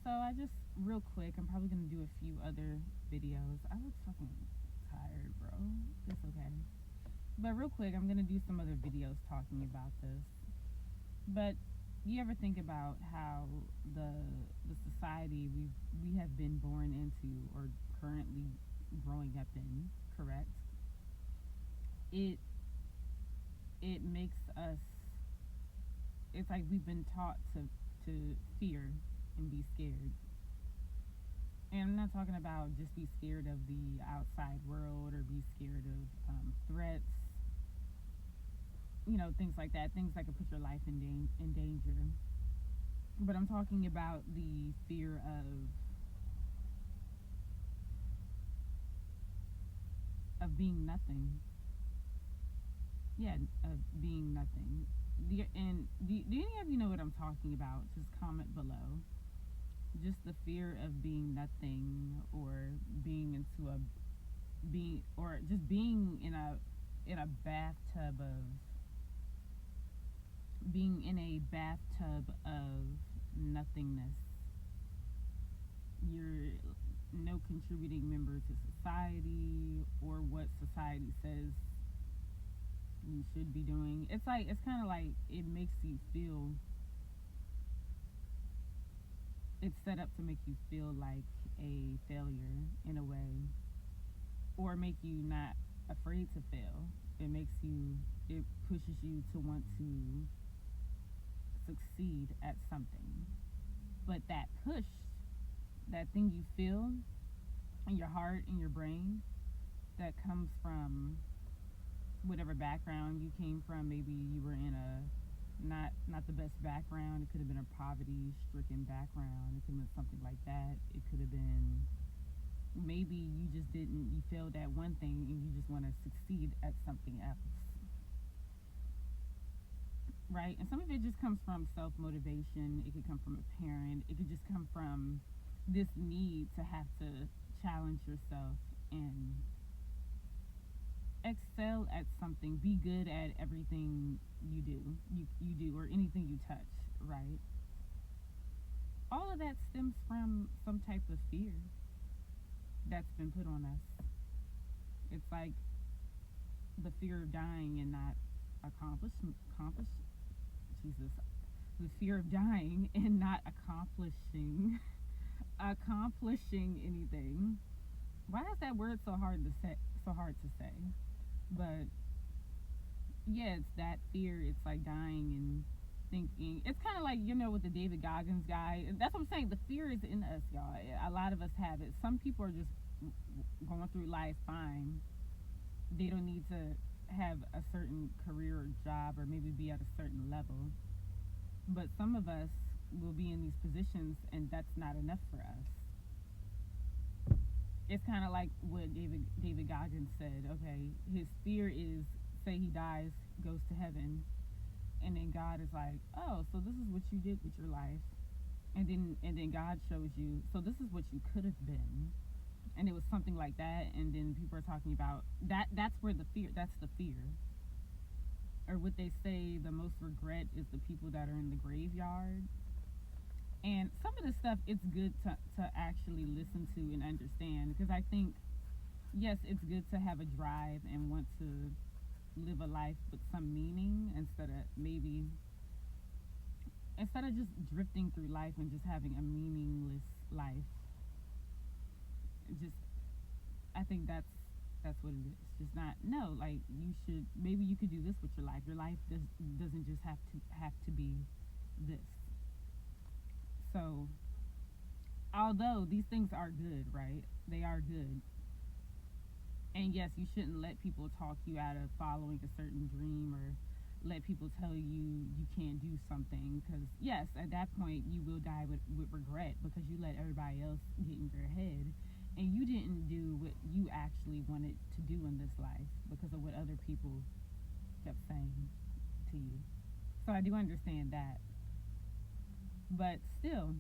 So I just real quick, I'm probably gonna do a few other videos. I look fucking tired, bro. It's okay. But real quick, I'm gonna do some other videos talking about this. But you ever think about how the the society we have been born into or currently growing up in, correct? It it makes us. It's like we've been taught to fear and be scared. And I'm not talking about just be scared of the outside world or be scared of threats, things like that, things that could put your life in danger. But I'm talking about the fear of being nothing. Yeah, of being nothing. And do any of you know what I'm talking about? Just comment below. Just the fear of being nothing, or being into a being, or just being in a bathtub of being in a bathtub of nothingness. You're no contributing member to society or what society says you should be doing. It's kind of like it makes you feel, it's set up to make you feel like a failure in a way, or make you not afraid to fail. It pushes you to want to succeed at something. But that push, that thing you feel in your heart, in your brain, that comes from whatever background you came from. Maybe you were in a not the best background. It could have been a poverty stricken background. It could have been something like that. It could have been, maybe you failed at one thing and you just want to succeed at something else, right? And some of it just comes from self motivation. It could come from a parent. It could just come from this need to have to challenge yourself and excel at something, be good at everything you do, or anything you touch, right? All of that stems from some type of fear that's been put on us. It's like the fear of dying and not accomplish Jesus, the fear of dying and not accomplishing anything. Why is that word so hard to say? So hard to say, but yeah, it's that fear. It's like dying and thinking. It's kind of like, with the David Goggins guy. That's what I'm saying. The fear is in us, y'all. A lot of us have it. Some people are just going through life fine. They don't need to have a certain career or job, or maybe be at a certain level. But some of us will be in these positions, and that's not enough for us. It's kind of like what David Goggins said. Okay, his fear is, say he dies, goes to heaven, and then God is like, oh, so this is what you did with your life, and then God shows you, so this is what you could have been, and it was something like that, and then people are talking about that. That's where the fear. That's the fear. Or what they say, the most regret is the people that are in the graveyard. And some of this stuff, it's good to actually listen to and understand, because I think, yes, it's good to have a drive and want to live a life with some meaning, instead of just drifting through life and just having a meaningless life. Just, I think that's what it is. Just not, no, like, maybe you could do this with your life. Your life doesn't just have to be this. So, although these things are good, right? They are good. And yes, you shouldn't let people talk you out of following a certain dream, or let people tell you can't do something, because yes, at that point you will die with regret, because you let everybody else get in your head, and you didn't do what you actually wanted to do in this life because of what other people kept saying to you. So I do understand that. But still,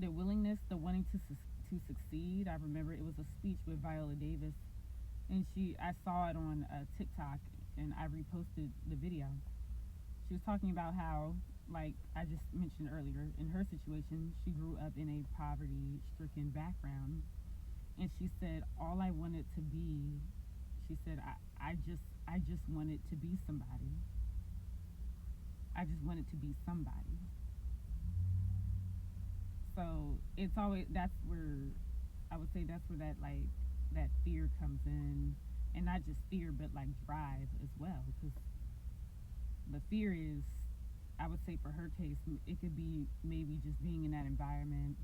the willingness, the wanting to succeed. I remember it was a speech with Viola Davis, and I saw it on TikTok, and I reposted the video. She was talking about how like I just mentioned earlier, in her situation, she grew up in a poverty stricken background. And she said, all I wanted to be, she said, I just wanted to be somebody. I just wanted to be somebody. So it's always, that's where, I would say that's where that, like, that fear comes in. And not just fear, but like drive as well. Because the fear is, I would say for her case, it could be maybe just being in that environment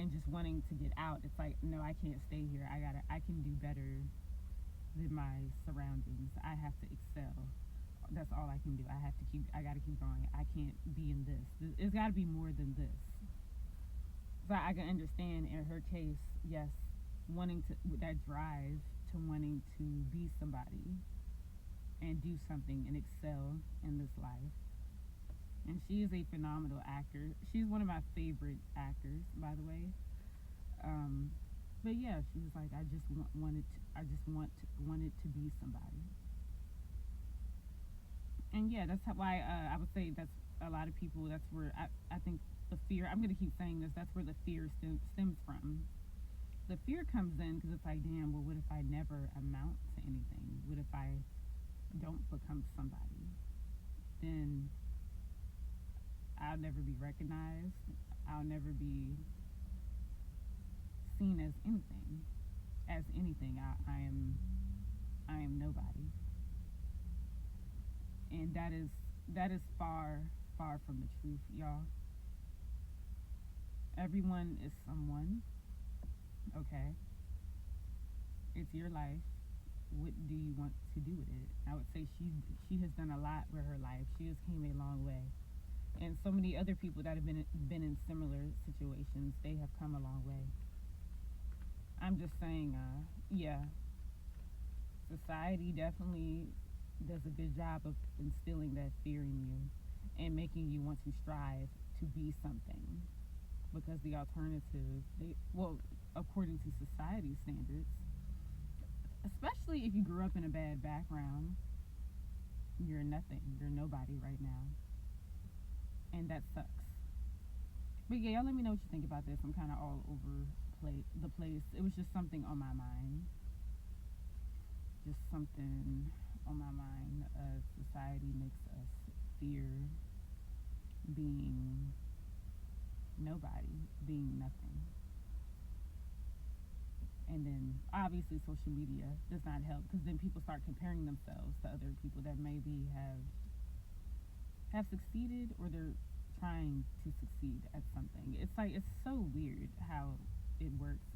and just wanting to get out. It's like, no, I can't stay here. I can do better than my surroundings. I have to excel. That's all I can do. I got to keep going. I can't be in this. It's got to be more than this. So I can understand in her case, yes, wanting to, with that drive to wanting to be somebody and do something and excel in this life. And she is a phenomenal actor. She's one of my favorite actors, by the way. Um, but yeah, she was like, I just wanted to be somebody. And yeah, that's why I would say that's a lot of people. That's where I think the fear. I'm gonna keep saying this. That's where the fear stems from. The fear comes in because it's like, damn, well, what if I never amount to anything? What if I don't become somebody? Then I'll never be recognized. I'll never be seen as anything. As anything, I am nobody, and that is far from the truth, y'all. Everyone is someone. Okay, it's your life. What do you want to do with it? I would say she has done a lot with her life. She has came a long way, and so many other people that have been in similar situations, they have come a long way. I'm just saying, yeah, society definitely does a good job of instilling that fear in you and making you want to strive to be something, because the alternative, well, according to society standards, especially if you grew up in a bad background, you're nothing, you're nobody right now, and that sucks. But yeah, y'all let me know what you think about this. I'm kind of all over the place. It was just something on my mind, just something on my mind. Society makes us fear being nobody, being nothing. And then obviously social media does not help, because then people start comparing themselves to other people that maybe have succeeded, or they're trying to succeed at something. It's like, it's so weird how it works.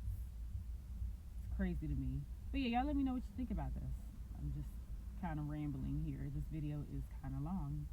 It's crazy to me. But yeah, y'all let me know what you think about this. I'm just kind of rambling here. This video is kind of long.